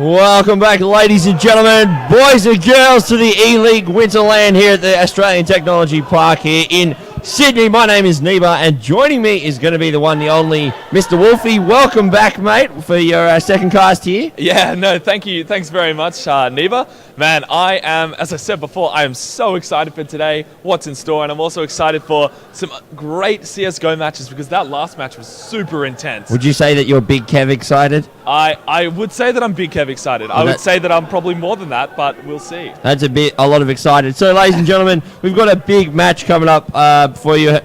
Welcome back, ladies and gentlemen, boys and girls, to the E-League Winterland here at the Australian Technology Park here in Sydney. My name is Neeber, and joining me is going to be the one, the only, Mr. Wolfey. Welcome back, mate, for your second cast here. Yeah, no, thank you. Thanks very much, Neeber. Man, I am, as I said before, I am so excited for today, what's in store, and I'm also excited for some great CSGO matches because that last match was super intense. Would you say that you're Big Kev excited? I would say that I'm Big Kev excited. I would say that I'm probably more than that, but we'll see. That's a lot of excited. So, ladies and gentlemen, we've got a big match coming up for you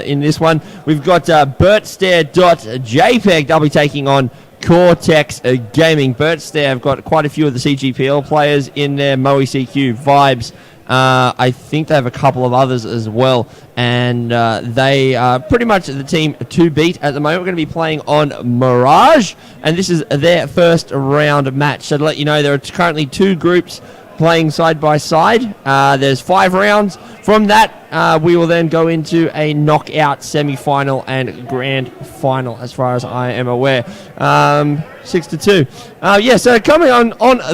in this one. We've got Bertstare.jpg. They'll be taking on Cortex Gaming. Bertstare have got quite a few of the CGPL players in there. Moe CQ, Vibes. I think they have a couple of others as well, and they are pretty much the team to beat at the moment. We're going to be playing on Mirage, and this is their first round match. So to let you know, there are currently two groups playing side by side. There's 5 rounds. From that, we will then go into a knockout semi-final and grand final, as far as I am aware. 6-2. So coming on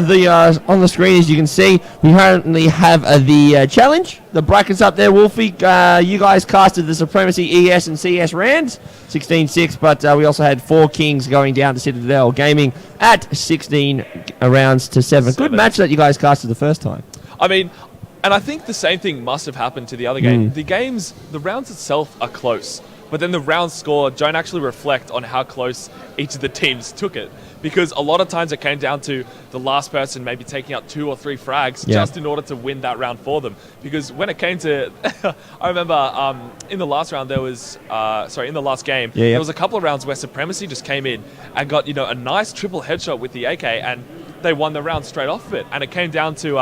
the screen, as you can see, we currently have the challenge. The brackets up there, Wolfie. You guys casted the Supremacy ES and CS Rands, 16-6, but we also had 4 Kings going down to Citadel Gaming at 16 rounds to 7. Good match that you guys casted the first time. I mean, and I think the same thing must have happened to the other game. The rounds itself are close, but then the rounds score don't actually reflect on how close each of the teams took it. Because a lot of times it came down to the last person maybe taking out 2 or 3 frags just in order to win that round for them. Because when it came to, I remember in the last round there was, in the last game, there was a couple of rounds where Supremacy just came in and got, a nice triple headshot with the AK, and they won the round straight off of it. And it came down to,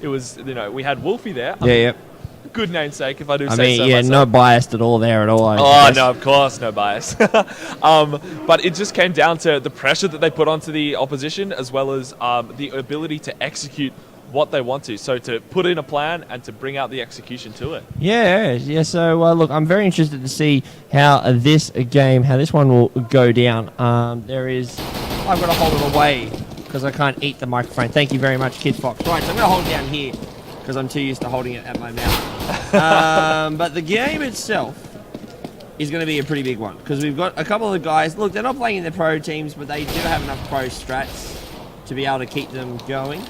it was, we had Wolfey there. Good namesake, if I do say so myself. No bias at all there at all. No, of course, no bias. But it just came down to the pressure that they put onto the opposition, as well as the ability to execute what they want to. So to put in a plan and to bring out the execution to it. Yeah. So look, I'm very interested to see how this one will go down. I've got to hold it away because I can't eat the microphone. Thank you very much, Kid Fox. Right, so I'm going to hold it down here because I'm too used to holding it at my mouth. But the game itself is going to be a pretty big one because we've got a couple of guys. Look, they're not playing in their pro teams, but they do have enough pro strats to be able to keep them going.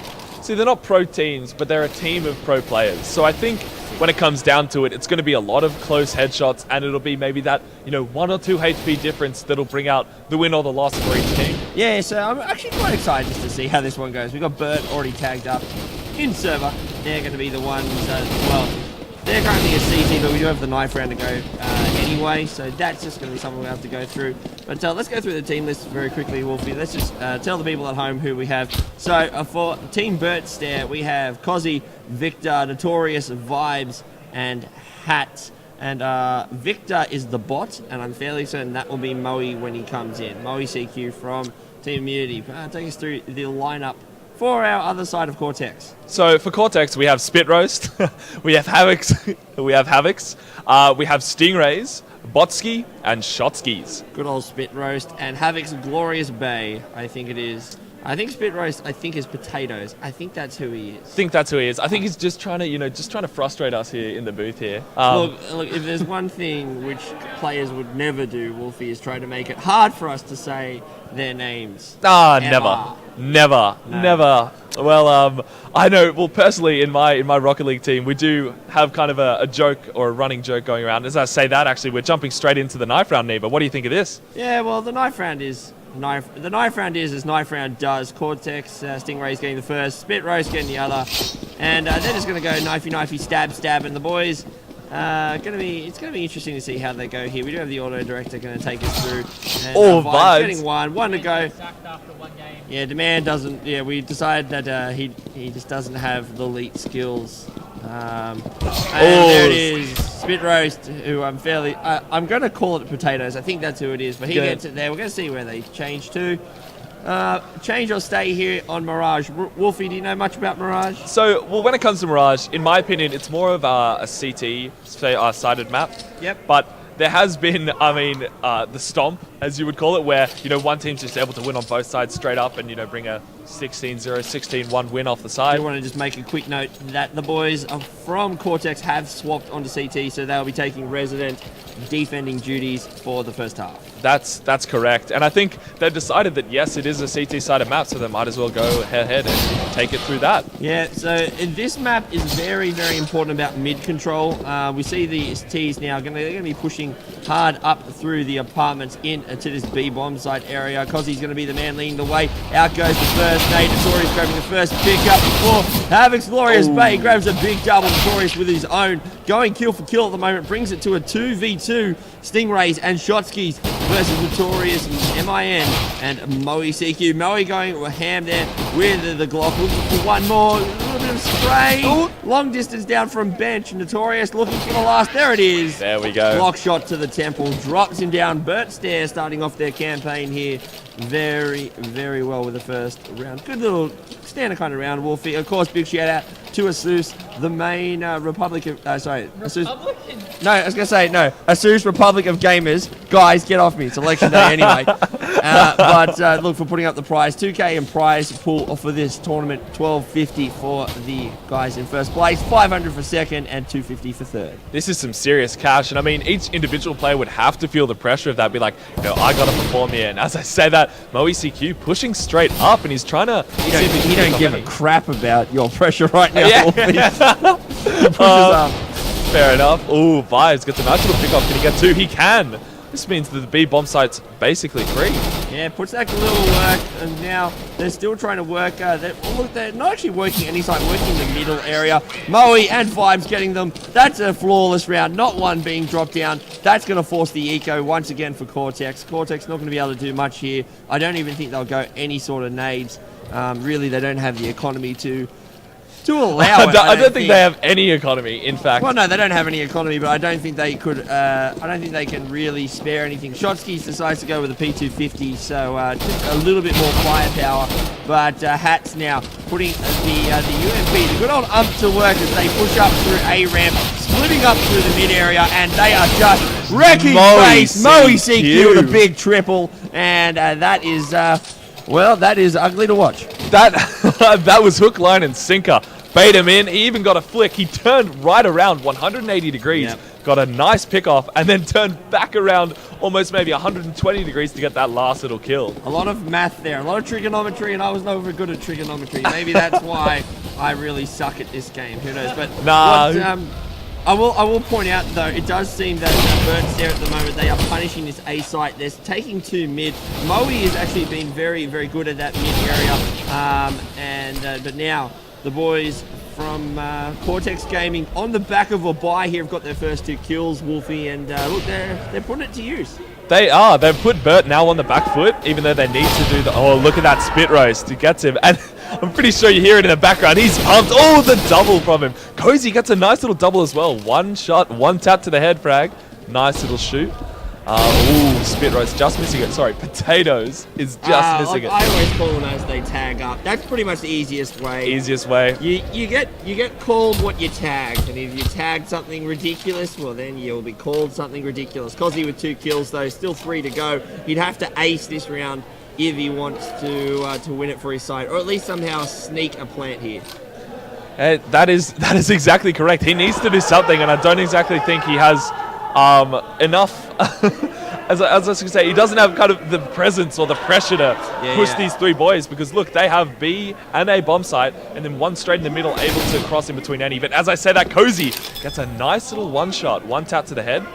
See, they're not pro teams, but they're a team of pro players. So I think when it comes down to it, it's going to be a lot of close headshots, and it'll be maybe that 1 or 2 HP difference that'll bring out the win or the loss for each team. Yeah, so I'm actually quite excited just to see how this one goes. We've got Bert already tagged up in server. They're going to be the ones they're currently a CT, but we do have the knife round to go anyway, so that's just going to be something we'll have to go through. But let's go through the team list very quickly, Wolfie. Let's just tell the people at home who we have. So for Team Bertstare, we have Cozzy, Victor, Notorious, Vibes, and Hat. And Victor is the bot, and I'm fairly certain that will be Moe when he comes in. Moe CQ from Team Immunity. Take us through the lineup for our other side of Cortex. So for Cortex, we have Spit Roast, we have Havocs, we have Stingrays, Botski, and Shotskis. Good old Spit Roast and Havoc's Glorious Bay, I think it is. I think Spit Roast, is Potatoes. I think that's who he is. I think he's just trying to, frustrate us here in the booth here. Look, if there's one thing which players would never do, Wolfie, is try to make it hard for us to say their names. Never. Well, I know. Well, personally, in my Rocket League team, we do have kind of a joke or a running joke going around. As I say that, actually, we're jumping straight into the knife round, Neeber. What do you think of this? Yeah, well, the knife round is the knife round is as knife round does. Cortex, Stingray's getting the first, Spit Roast getting the other, and they're just going to go knifey, stab, and the boys. It's going to be interesting to see how they go here. We do have the auto director going to take us through. And, Vibes getting one to go. Yeah, Demand doesn't. Yeah, we decided that he just doesn't have the elite skills. And there it is, Spit Roast, who I'm going to call it Potatoes. I think that's who it is, but he gets it there. We're going to see where they change to. Change or stay here on Mirage. Wolfie, do you know much about Mirage? So, when it comes to Mirage, in my opinion, it's more of a CT, sided map. Yep. But there has been, the stomp, as you would call it, where, one team's just able to win on both sides straight up and, bring a 16-0, 16-1 win off the side. I want to just make a quick note that the boys from Cortex have swapped onto CT, so they'll be taking resident defending duties for the first half. That's correct. And I think they've decided that, yes, it is a CT-sided map, so they might as well go head and take it through that. Yeah, so this map is very, very important about mid control. We see the T's now they're going to be pushing hard up through the apartments into this B bomb site area. Cozzy's going to be the man leading the way. Out goes the first nade. Notorious grabbing the first pick up before Havoc's Glorious Bay grabs a big double. Notorious with his own. Going kill for kill at the moment. Brings it to a 2v2. Stingrays and Shotskis versus Notorious, MIN, and Moe CQ. Moe going ham there with the Glock. Looking for one more. A little bit of spray. Ooh. Long distance down from bench. Notorious looking for the last. There it is. There we go. Block shot to the temple. Drops him down. Bertstare starting off their campaign here very, very well with the first round. Good little standard kind of round, Wolfey. Of course, big shout out to Asus, the main Republic of... Asus. No, I was going to say, no. Asus Republic of Gamers. Guys, get off me. It's election day anyway. But look, for putting up the prize. 2K in prize pool for this tournament. $12.50 for the guys in first place. $500 for second and $250 for third. This is some serious cash. And I mean, each individual player would have to feel the pressure of that. Be like, I got to perform here. And as I say that, Moe CQ pushing straight up, and he's trying to... He don't give a crap about your pressure right now. Yeah. He pushes up. Fair enough. Ooh, Vibes gets a nice little pick off. Can he get two? He can. This means that the B bomb site's basically free. Yeah, puts that little work, and now they're still trying to work. They're not actually working any site, working in the middle area. Moe and Vibes getting them. That's a flawless round, not one being dropped down. That's going to force the eco once again for Cortex. Cortex not going to be able to do much here. I don't even think they'll go any sort of nades. Really, they don't have the economy to allow it. I don't think they have any economy, in fact. Well, no, they don't have any economy, but I don't think they could. I don't think they can really spare anything. Shotskis decides to go with a P250, so just a little bit more firepower. But Hats now putting the UMP, the good old ump to work as they push up through A ramp, splitting up through the mid area, and they are just wrecking face. Moe CQ with a big triple, and that is. Well, that is ugly to watch. That was hook, line, and sinker. Bait him in. He even got a flick. He turned right around 180 degrees, yep. Got a nice pick off, and then turned back around almost maybe 120 degrees to get that last little kill. A lot of math there, a lot of trigonometry, and I was not very good at trigonometry. Maybe that's why I really suck at this game. Who knows? But nah. I will point out, though, it does seem that Bertstare at the moment, they are punishing this A site. They're taking two mid. Moe has actually been very, very good at that mid area. But now the boys from Cortex Gaming on the back of a bye here have got their first two kills, Wolfey, and look, they're putting it to use. They are. They've put Bert now on the back foot, even though they need to do the... Oh, look at that spit roast. It gets him. And I'm pretty sure you hear it in the background. He's pumped. Oh, the double from him. Cozy gets a nice little double as well. One shot, one tap to the head frag. Nice little shoot. Ooh, spit roast just missing it. Sorry, potatoes is just missing it. I always call them as they tag up. That's pretty much the easiest way. Easiest way. You get called what you tagged, and if you tagged something ridiculous, well then you'll be called something ridiculous. Cozzy with 2 kills though, still 3 to go. He'd have to ace this round if he wants to win it for his side, or at least somehow sneak a plant here. That is exactly correct. He needs to do something, and I don't exactly think he has enough. As I was going to say, he doesn't have kind of the presence or the pressure to push these 3 boys, because look, they have B and A bomb site, and then one straight in the middle, able to cross in between any. But as I say that, Cozy gets a nice little one shot, one tap to the head.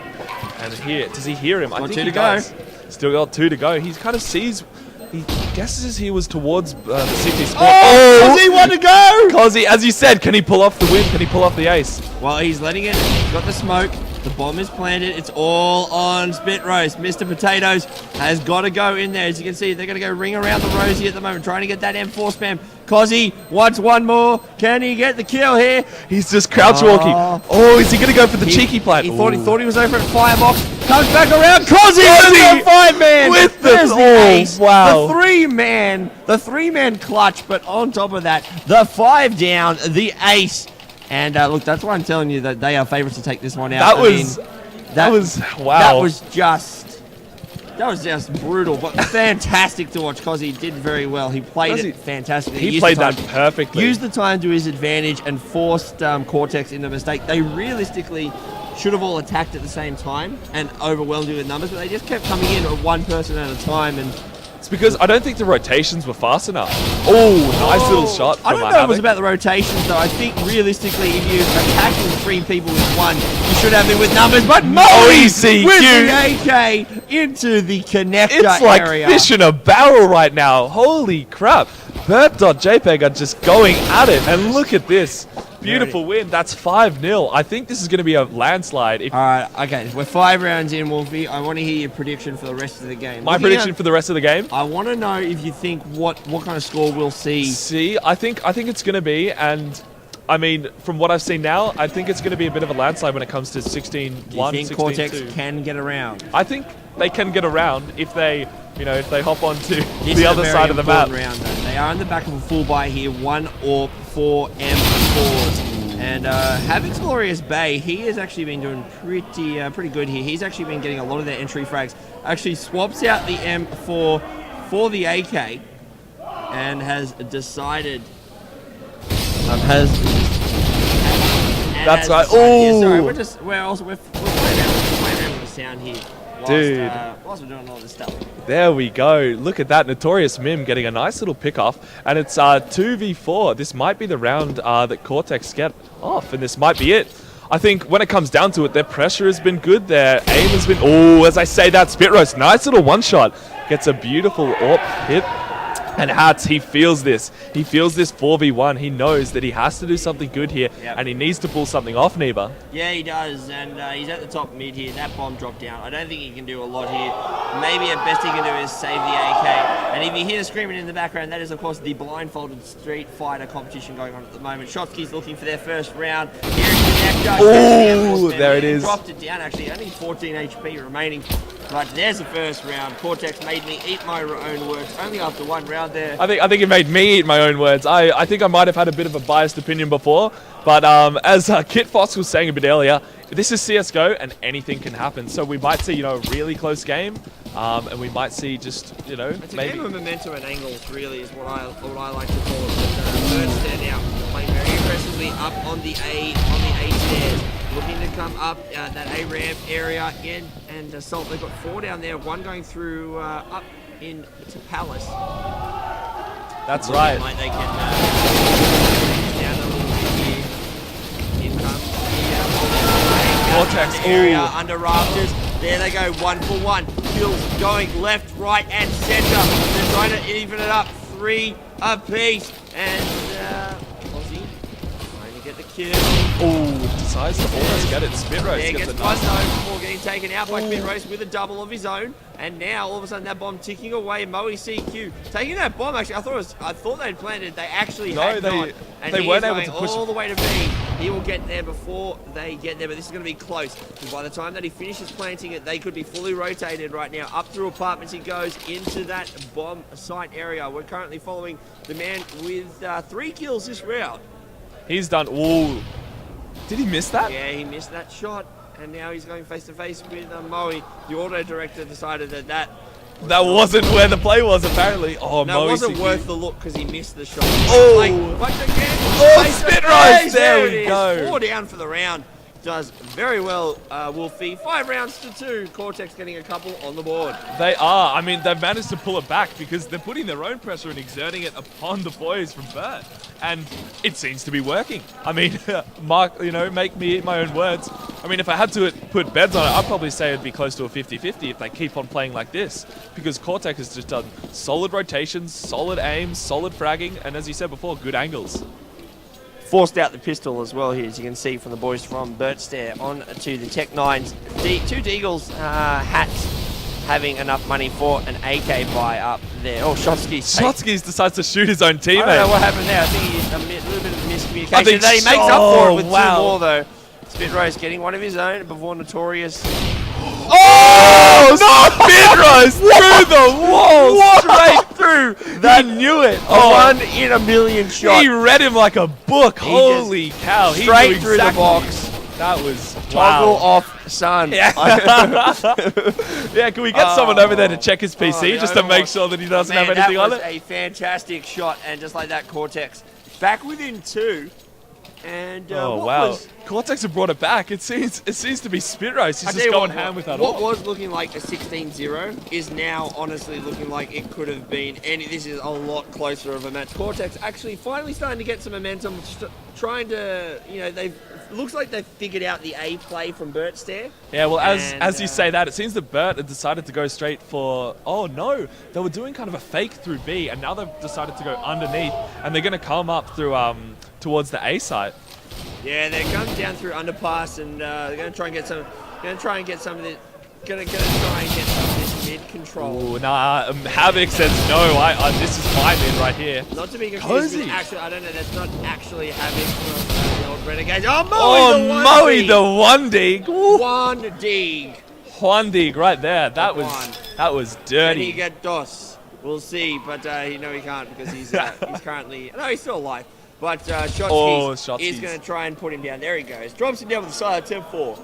And here, does he hear him? I think he does. Still got 2 to go. He kind of sees. He guesses he was towards the CT spot. Oh, Cozzy, 1 to go! Cozzy, as you said, can he pull off the win? Can he pull off the ace? Well, he's letting it. He's got the smoke. The bomb is planted. It's all on Spit Roast. Mr. Potatoes has got to go in there. As you can see, they're going to go ring around the Rosie at the moment, trying to get that M4 spam. Cozzy wants one more. Can he get the kill here? He's just crouch walking. Oh, is he going to go for the cheeky plant? He thought he was over at Firebox. Comes back around. Cozzy with the 5-man. With the ace. Wow. The 3-man clutch. But on top of that, the 5 down, the ace. And look, that's why I'm telling you that they are favourites to take this one out. That was wow. That was just That was just brutal, but fantastic to watch because he did very well. He played it fantastically. He played that perfectly. Used the time to his advantage and forced Cortex into a mistake. They realistically should have all attacked at the same time and overwhelmed you with numbers, but they just kept coming in at one person at a time. And it's because I don't think the rotations were fast enough. Oh, nice little shot from I don't know if it was about the rotations, though. I think realistically, if you're attacking 3 people with one, you should have it with numbers. But Moisey with the AK into the connector It's like area. fish in a barrel right now. Holy crap. Bert.jpg are just going at it. And look at this. Beautiful win. That's 5-0. I think this is going to be a landslide. All right, okay. We're 5 rounds in, Wolfie. I want to hear your prediction for the rest of the game. My prediction for the rest of the game? I want to know if you think what kind of score we'll see. I think it's going to be, and I mean, from what I've seen now, I think it's going to be a bit of a landslide when it comes to 16-1, Do you think 16-2. Cortex can get around? I think they can get around if they, if they hop onto the other side of the map. Round, though. They are in the back of a full buy here, 1 or 4 M4s. And Havoc's Glorious Bay, he has actually been doing pretty good here. He's actually been getting a lot of their entry frags. Actually swaps out the M4 for the AK and has decided. That's right. Yeah, sorry, we're playing around with the sound here. Whilst we're doing all this stuff. There we go. Look at that. Notorious Mim getting a nice little pick off. And it's 2v4. This might be the round that Cortex get off. And this might be it. I think when it comes down to it, their pressure has been good. Their aim has been... Oh, as I say that, Spit Roast. Nice little one-shot. Gets a beautiful AWP hit. And Hats, he feels this. He feels this 4v1. He knows that he has to do something good here, and he needs to pull something off, Neeber. Yeah, he does, and he's at the top mid here. That bomb dropped down. I don't think he can do a lot here. Maybe at best he can do is save the AK. And if you hear screaming in the background, that is, of course, the blindfolded Street Fighter competition going on at the moment. Shotsky's looking for their first round. Here is the Oh, there it is. Dropped it down, actually. Only 14 HP remaining. But there's the first round. Cortex made me eat my own words only after 1 round there. I think it made me eat my own words. I think I might have had a bit of a biased opinion before, but as Kit Fox was saying a bit earlier, this is CSGO and anything can happen. So we might see, a really close game, and we might see just, It's a maybe game of momentum and angles, really, is what I like to call it. But Bertstare now playing very aggressively up on the A stairs, looking to come up that A ramp area in and assault. They've got 4 down there, 1 going through up into Palace. That's right. Like they can down a little bit here. In comes the Cortex area under rafters. There they go, 1 for 1. Kills going left, right, and center. They're trying to even it up. 3 apiece. And Aussie trying to get the kill. Oh, decides to almost get it. Spit Roast There gets gets a one nice though before getting taken out by Spit Roast with a double of his own. And now all of a sudden that bomb ticking away. Moe CQ taking that bomb. Actually, I thought they'd planted it. They actually had not. And they he weren't is able going to push all the way to B. He will get there before they get there, but this is going to be close. And by the time that he finishes planting it, they could be fully rotated right now. Up through apartments he goes into that bomb site area. We're currently following the man with 3 kills this round. He's done. Ooh. Did he miss that? Yeah, he missed that shot. And now he's going face to face with Moe. The auto director decided that wasn't where the play was, apparently. Oh, no, Moe it wasn't CQ. worth the look because he missed the shot. Oh! Once again, Oh, Spit Roast! There we go. 4 down for the round. Does very well, Wolfey. 5 rounds to 2. Cortex getting a couple on the board. They are. I mean, they've managed to pull it back because they're putting their own pressure and exerting it upon the boys from Bert. And it seems to be working. I mean, Mark, make me eat my own words. I mean, if I had to put bets on it, I'd probably say it'd be close to a 50-50 if they keep on playing like this. Because Cortex has just done solid rotations, solid aims, solid fragging, and as you said before, good angles. Forced out the pistol as well here, as you can see from the boys from Bertstare on to the Tech 9s. 2 Deagles hats having enough money for an AK buy up there. Oh, Shotsky decides to shoot his own teammate. I don't know what happened there. I think he's a little bit of miscommunication. I think that he makes up for it with 2 wow. more though. Spit Roast getting one of his own before Notorious. Oh! No! Spit Roast through the wall, straight through. That knew it. A 1 in a million shot. He read him like a book. Holy cow! He Straight knew through the exactly. box. That was Toggle wow. off, son. Yeah. Yeah, can we get someone over there to check his PC just to make sure that he doesn't have anything on it? That was a fantastic shot, and just like that, Cortex back within 2. And wow. Cortex have brought it back. It seems to be Spitro's. He's just going ham with that. What was looking like a 16-0 is now honestly looking like it could have been any. This is a lot closer of a match. Cortex actually finally starting to get some momentum, trying to, looks like they've figured out the A play from Bertstare. Yeah, well, as you say that, it seems that Bert had decided to go straight for... Oh, no. They were doing kind of a fake through B, and now they've decided to go underneath, and they're going to come up through towards the A site. Yeah, they're coming down through underpass, and they're going to try and get some... Going to try and get some of this mid control. Ooh, nah, Havoc says no. This is my mid right here. Not to be confused with actually, I don't know, that's not actually Havoc from the old Renegades. Oh, Moe the one dig. One dig. One dig right there. That was dirty. Can he get DOS? We'll see, but he can't because he's currently... No, he's still alive. But Shotsky is going to try and put him down. There he goes. Drops him down with the side, 10-4.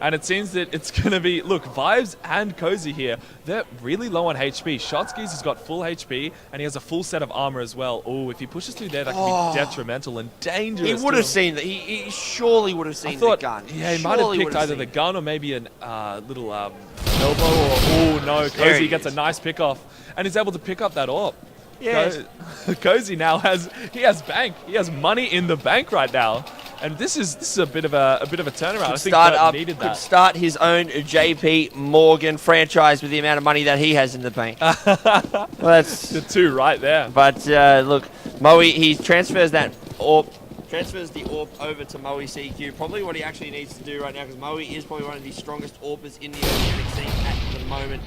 And it seems that it's going to be... Look, Vibes and Cozy here, they're really low on HP. Shotsky's has got full HP, and he has a full set of armor as well. Oh, if he pushes through there, that could be detrimental and dangerous. He would have seen that. He surely would have seen the gun. Yeah, he might have picked either the gun or maybe an little elbow or... Oh, no. Cozy gets a nice pick off, and he's able to pick up that AWP. Yes. Cozy now has bank. He has money in the bank right now. And this is a bit of a turnaround. I think Bert needed that. Could start his own JP Morgan franchise with the amount of money that he has in the bank. Well, that's the two right there. But look, Moe, he transfers that AWP. Transfers the AWP over to Moe CQ. Probably what he actually needs to do right now, because Moe is probably one of the strongest AWPers in the organic scene at the moment.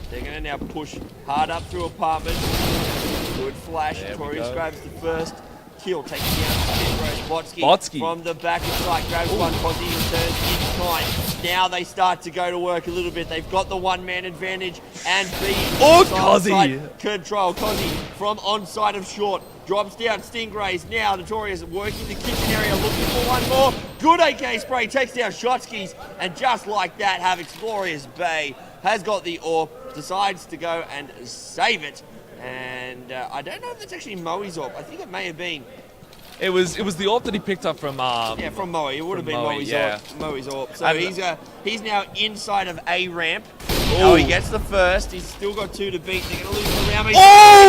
They're going to now push hard up through apartment. Good flash. Torius grabs the first kill, taking down Botsky from the back of sight. Grabs one, Cozzy returns in time. Now they start to go to work a little bit. They've got the one-man advantage and B. Cozzy! Control. Cozzy from onside of short. Drops down Stingrays. Now Notorious working the kitchen area, looking for one more. Good AK spray, takes down Shotskis. And just like that, Havoc's Glorious Bay has got the AWP, decides to go and save it. And I don't know if that's actually Moe's AWP. I think it may have been. It was the AWP that he picked up from... from Moe. It would have been Moe's AWP. So he's now inside of A ramp. Oh, he gets the first. He's still got 2 to beat. They're going to lose the round.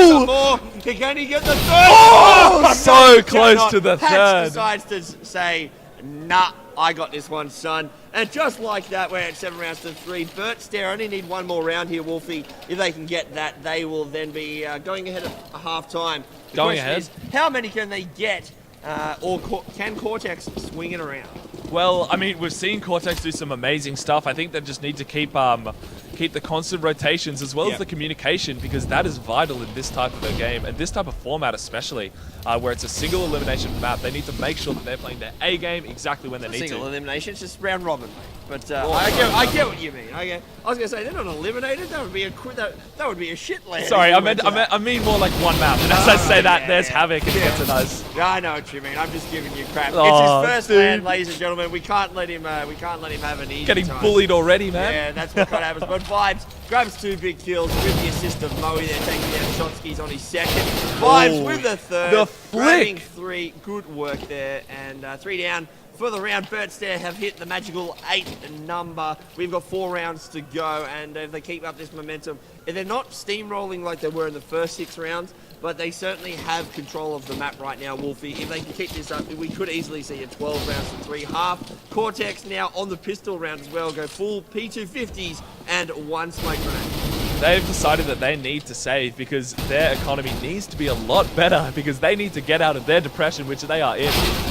Some more. Can he get the third? Oh, so close to the third. Decides to say, nah, I got this one, son. And just like that, we're at 7 rounds to 3. Bertstare only need one more round here, Wolfey. If they can get that, they will then be going ahead at half-time. Going ahead? Is, how many can they get? Can Cortex swing it around? Well, I mean, we've seen Cortex do some amazing stuff. I think they just need to keep the constant rotations as well as the communication, because that is vital in this type of a game and this type of format especially, where it's a single elimination map. They need to make sure that they're playing their A game exactly when they need to. Single elimination, it's just round robin, mate. But I get what you mean. I was gonna say they're not eliminated. That would be a shit land. Sorry, I mean more like one map. And as I say that, there's Havoc and he gets a nice. Yeah, I know what you mean. I'm just giving you crap. It's his first land, ladies and gentlemen. We can't let him have an easy Getting time. bullied already, man. Yeah, that's what kind of happens. But Vibes grabs 2 big kills with the assist of Moe there, taking down Shotskis on his second. Vibes with the third. The flick. Grabbing 3. Good work there. And 3 down for the round. Bertstare have hit the magical 8 number. We've got 4 rounds to go. And if they keep up this momentum, if they're not steamrolling like they were in the first 6 rounds, but they certainly have control of the map right now, Wolfey. If they can keep this up, we could easily see a 12 rounds to 3 half. Cortex now on the pistol round as well. Go full P250s and 1 smoke grenade. They've decided that they need to save because their economy needs to be a lot better, because they need to get out of their depression, which they are in.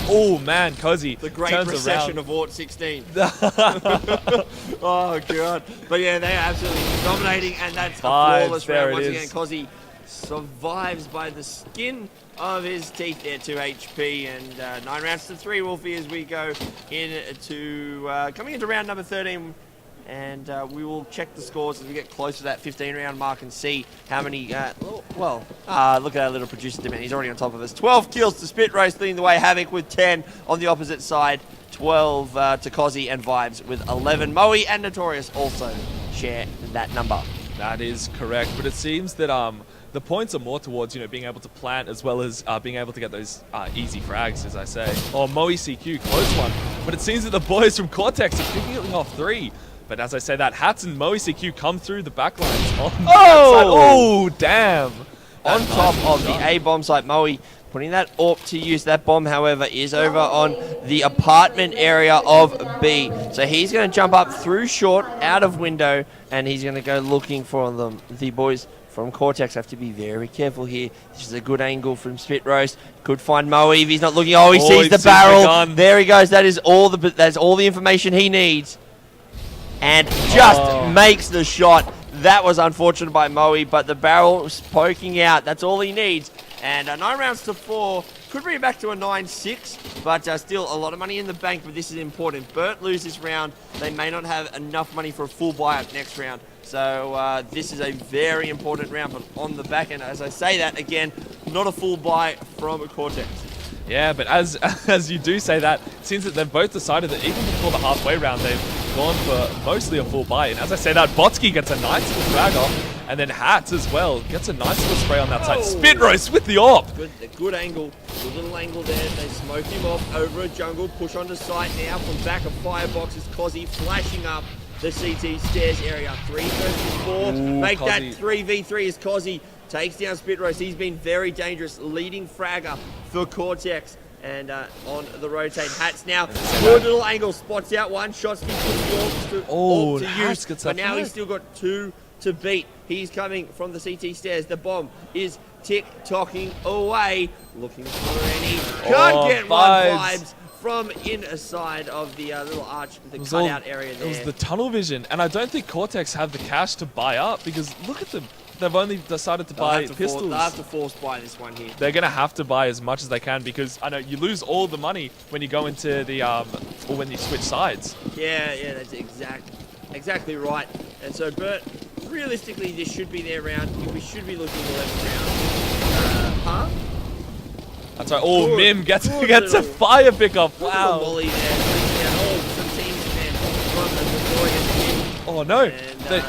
Oh man, Cozy the great turns recession around. of Ort 16. Oh god. But yeah, they are absolutely dominating, and that's a flawless round once again. Cozy survives by the skin of his teeth there, 2 HP, and 9 rounds to 3, Wolfey, as we go into coming into round number 13. And we will check the scores as we get close to that 15-round mark and see how many... look at our little producer demand. He's already on top of us. 12 kills to Spit Roast, leading the way. Havoc with 10 on the opposite side. 12 to Cozzy and Vibes with 11. Moe and Notorious also share that number. That is correct, but it seems that the points are more towards being able to plant as well as being able to get those easy frags, as I say. Oh, Moe CQ, close one. But it seems that the boys from Cortex are picking off 3. But as I say that, Hats and Moe CQ come through the backlines on that side. Oh, damn! On top of the A bomb site, Moe putting that AWP to use. That bomb, however, is over on the apartment area of B. So he's going to jump up through short, out of window, and he's going to go looking for them. The boys from Cortex have to be very careful here. This is a good angle from Spit Roast. Could find Moe if he's not looking. Oh, he sees the barrel. There he goes. That's all the information he needs. And just makes the shot. That was unfortunate by Moe, but the barrel's poking out. That's all he needs. And 9 rounds to 4. Could bring it back to a 9-6, but still a lot of money in the bank, but this is important. Bert lose this round. They may not have enough money for a full buy-up next round. So this is a very important round, but on the back end, as I say that, again, not a full buy from Cortex. Yeah, but as you do say that, it seems that they've both decided that even before the halfway round, they've gone for mostly a full buy. And as I say that, Botsky gets a nice little frag off, and then Hats as well gets a nice little spray on that side. Spit Roast with the AWP. Good angle, good little angle there. They smoke him off over a jungle, push onto site now from back of firebox is Cozzy flashing up the CT stairs area. 3 versus 4. Make that 3v3 as Cozzy takes down Spit Roast. He's been very dangerous, leading fragger for Cortex. And on the rotate, Hats now. Good little angle, spots out one. Shots puts the AWP to use. But now he's still got 2 to beat. He's coming from the CT stairs. The bomb is tick-tocking away. Looking for any. Can't get Vibes from inside of the little arch, the cutout area there. It was the tunnel vision. And I don't think Cortex have the cash to buy up because look at them. They've only decided to buy pistols. They'll have to force buy this one here. They're going to have to buy as much as they can because I know you lose all the money when you go into the or when you switch sides. Yeah, that's exactly right. And so Bert, realistically, this should be their round. We should be looking 11th round. That's right. Oh, Mim gets a fire pickup. Wow. Volley there. Some teams there from the Notorious. Oh no. They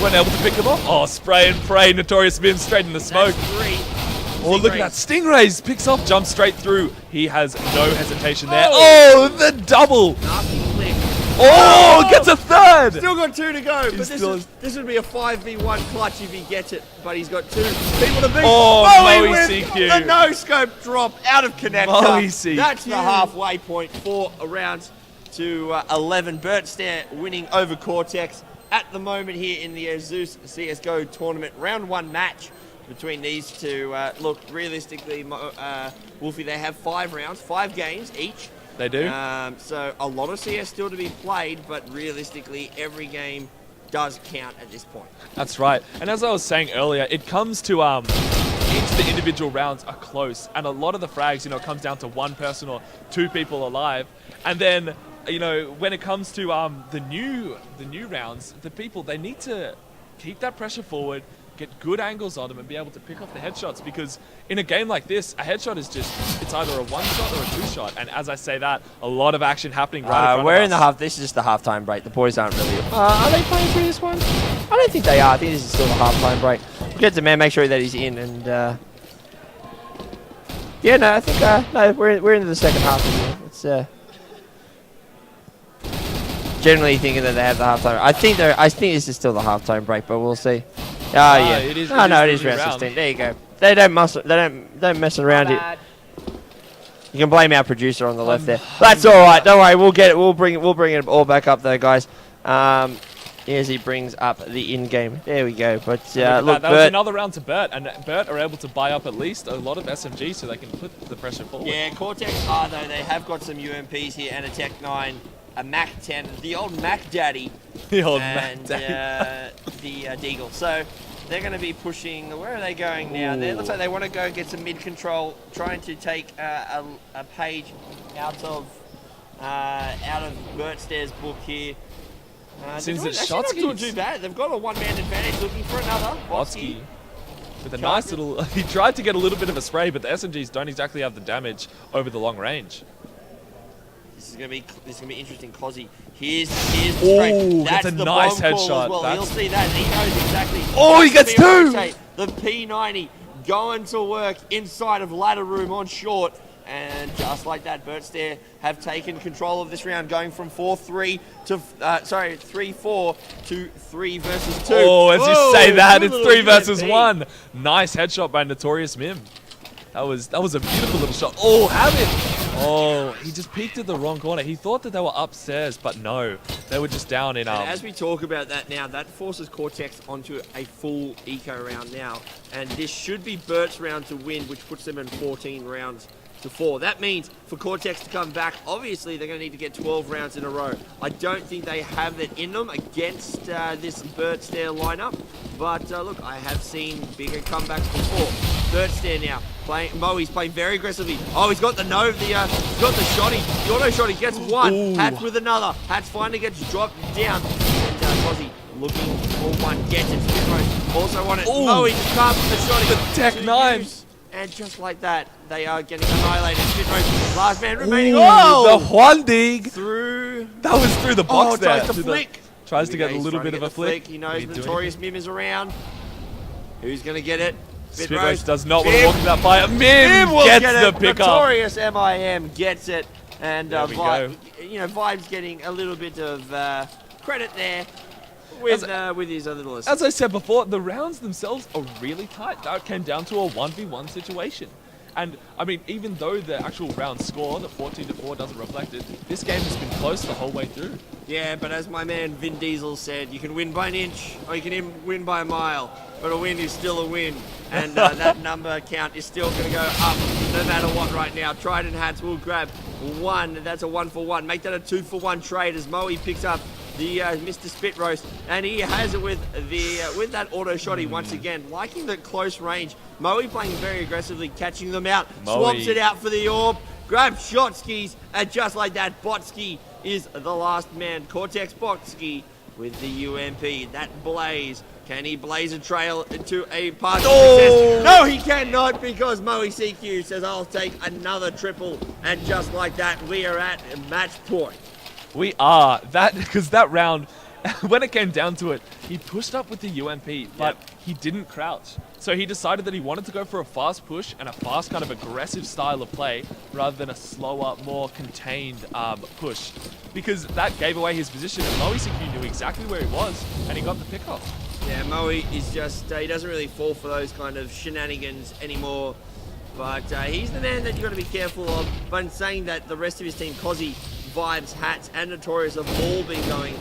weren't able to pick them off. Oh, spray and pray. Notorious Mim straight in the smoke. That's 3. Oh, look at that. Stingrays picks off, jumps straight through. He has no hesitation there. Oh, the double. Oh, gets a 3rd. Still got 2 to go. But this would be a 5v1 clutch if he gets it. But he's got 2 people to beat. Oh, Moe CQ. The no-scope drop out of connector. Moe CQ. That's the halfway point. 4 rounds to 11. Bertstare winning over Cortex at the moment here in the Zeus CSGO tournament. Round 1 match between these two. Look, realistically, Wolfey, they have 5 rounds, 5 games each. They do. So a lot of CS still to be played, but realistically, every game does count at this point. That's right. And as I was saying earlier, it comes to each of the individual rounds are close, and a lot of the frags, it comes down to 1 person or 2 people alive, and then when it comes to the new rounds, the people, they need to keep that pressure forward, get good angles on them, and be able to pick off the headshots, because in a game like this, a headshot is it's either a 1-shot or a 2-shot, and as I say that, a lot of action happening right in front we're of us. In the half. This is just the halftime break. The boys aren't really. Are they playing through this one? I don't think they are. I think this is still the halftime break. We'll get to man, make sure that he's in, and yeah, no, I think no, we're into the second half of it. It's generally thinking that they have the halftime. I think this is still the halftime break, but we'll see. Yeah. It is round 16. There you go. They don't mess around here. You can blame our producer on the left there. That's all right. Don't worry. We'll get it. We'll bring it all back up though, guys. As he brings up the in-game. There we go. But look, that was another round to Bert, and Bert are able to buy up at least a lot of SMGs so they can put the pressure forward. Yeah, Cortex are though. They have got some UMPs here and a Tech 9, a Mac 10, the old Mac Daddy, the Deagle. So they're going to be pushing. Where are they going now? It looks like they want to go get some mid control, trying to take a page out of Bertstare's book here. Since it's They're not doing Shotsky. too bad. They've got a one-man advantage, looking for another. Botsky with a nice little... He tried to get a little bit of a spray, but the SMGs don't exactly have the damage over the long range. This is gonna be interesting. Cozzy, here's the spray. That's a the nice bomb call headshot. as well. That's... He'll see that. He knows exactly. Oh, he gets two! The P90 going to work inside of ladder room on short. And just like that, Bertstare have taken control of this round, going from 4-3 to 3-4 to 3 versus 2. Oh, as you say that, it's 3 versus UMP. 1. Nice headshot by Notorious Mim. That was a beautiful little shot. Oh, have it! Oh, he just peeked at the wrong corner. He thought that they were upstairs, but no, they were just down in And as we talk about that now, that forces Cortex onto a full eco round now, and this should be Bert's round to win, which puts them in 14 rounds to 4. That means for Cortex to come back, obviously they're going to need to get 12 rounds in a row. I don't think they have it in them against this Bertstare lineup, but look, I have seen bigger comebacks before. Bertstare now playing. Moe's playing very aggressively. Oh, he's got the he's got the shotty. The auto shotty gets one. Ooh. Hats with another. Hats finally gets dropped down. And Cozzy looking for one, gets it. Spinrose also want it. Ooh. Moe just can't put the shotty. The Tech 9. And just like that, they are getting annihilated. Spinrose, last man remaining. Ooh, Oh! the Huandig. Through. That was through the box there. Tries to flick. Tries to get a He's little trying bit to of a get the flick. He knows Can he do Notorious Mim is around. Who's going to get it? Spinrose does not want to walk in that fire. Mim will gets get the it. pickup. Notorious MIM gets it. And There we go. Vibe's getting a little bit of credit there with his other list. As I said before, the rounds themselves are really tight. That came down to a 1v1 situation. And, I mean, even though the actual round score, the 14-4, doesn't reflect it, this game has been close the whole way through. Yeah, but as my man Vin Diesel said, you can win by an inch or you can win by a mile, but a win is still a win. And that number count is still going to go up no matter what right now. Trident Hats will grab one. That's a 1-for-1. Make that a 2-for-1 trade as Moe picks up the Mr. Spit Roast, and he has it with that auto shotty once again. Liking the close range. Moe playing very aggressively, catching them out. Swaps it out for the orb. Grabs Shotskis, and just like that, Botsky is the last man. Cortex Botsky with the UMP. That blaze. Can he blaze a trail into a partial success? No, he cannot, because Moe CQ says, I'll take another triple. And just like that, we are at match point. We are. Because that round, when it came down to it, he pushed up with the UMP, but he didn't crouch. So he decided that he wanted to go for a fast push and a fast kind of aggressive style of play rather than a slower, more contained push. Because that gave away his position, and Moe CQ knew exactly where he was, and he got the pick off. Yeah, Moe is just, he doesn't really fall for those kind of shenanigans anymore. But he's the man that you've got to be careful of. But in saying that, the rest of his team, Cozzy, Vibes, Hats, and Notorious have all been going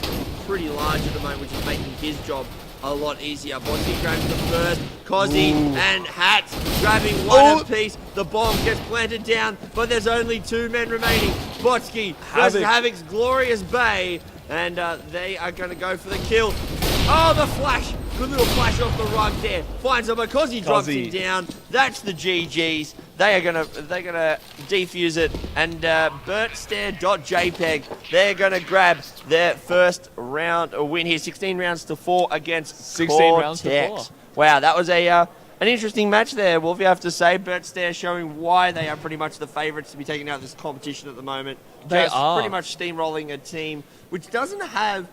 pretty large at the moment, which is making his job a lot easier. Botsky grabs the first, Cozzy and Hats grabbing one apiece. The bomb gets planted down, but there's only 2 men remaining. Botsky versus Havoc's Glorious Bay, and they are going to go for the kill. Oh, the flash! Good little flash off the rug there. Finds him because he drops him down. That's the GGs. They're gonna defuse it, and Bertstare.jpg, they're gonna grab their first round win here. 16 rounds to 4 against 16 rounds to 4. Wow, that was an interesting match there, Wolfey, I have to say. Bertstare showing why they are pretty much the favourites to be taking out this competition at the moment. They Just are. pretty much steamrolling a team which doesn't have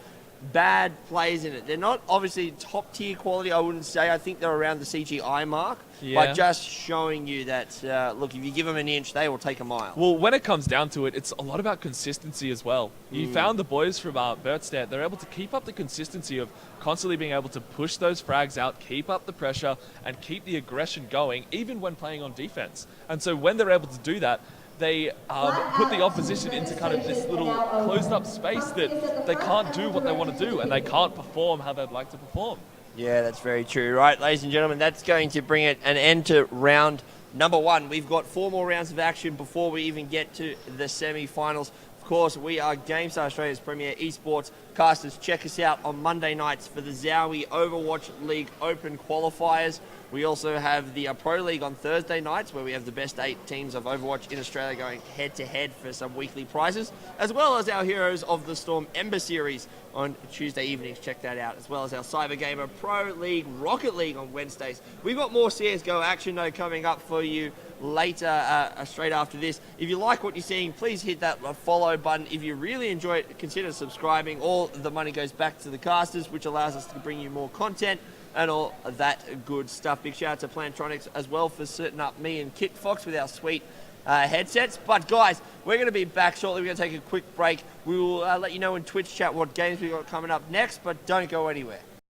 bad players in it. They're not obviously top tier quality, I wouldn't say. I think they're around the CGI mark. But just showing you that, look, if you give them an inch, they will take a mile. Well, when it comes down to it, it's a lot about consistency as well. You found the boys from Bertstare, they're able to keep up the consistency of constantly being able to push those frags out, keep up the pressure, and keep the aggression going, even when playing on defense. And so when they're able to do that, they put the opposition into kind of this little closed up space that they can't do what they want to do, and they can't perform how they'd like to perform. Yeah, that's very true. Right, ladies and gentlemen, that's going to bring it an end to round number 1. We've got 4 more rounds of action before we even get to the semi-finals. Of course, we are GameStar, Australia's premier esports casters. Check us out on Monday nights for the Zowie Overwatch League Open qualifiers. We also have the Pro League on Thursday nights, where we have the best 8 teams of Overwatch in Australia going head-to-head for some weekly prizes, as well as our Heroes of the Storm Ember Series on Tuesday evenings. Check that out, as well as our Cyber Gamer Pro League Rocket League on Wednesdays. We've got more CSGO action, though, coming up for you later, straight after this. If you like what you're seeing, please hit that follow button. If you really enjoy it, consider subscribing. All the money goes back to the casters, which allows us to bring you more content and all that good stuff. Big shout out to Plantronics as well for setting up me and Kit Fox with our sweet headsets. But guys, we're going to be back shortly. We're going to take a quick break. We will let you know in Twitch chat what games we've got coming up next, but don't go anywhere.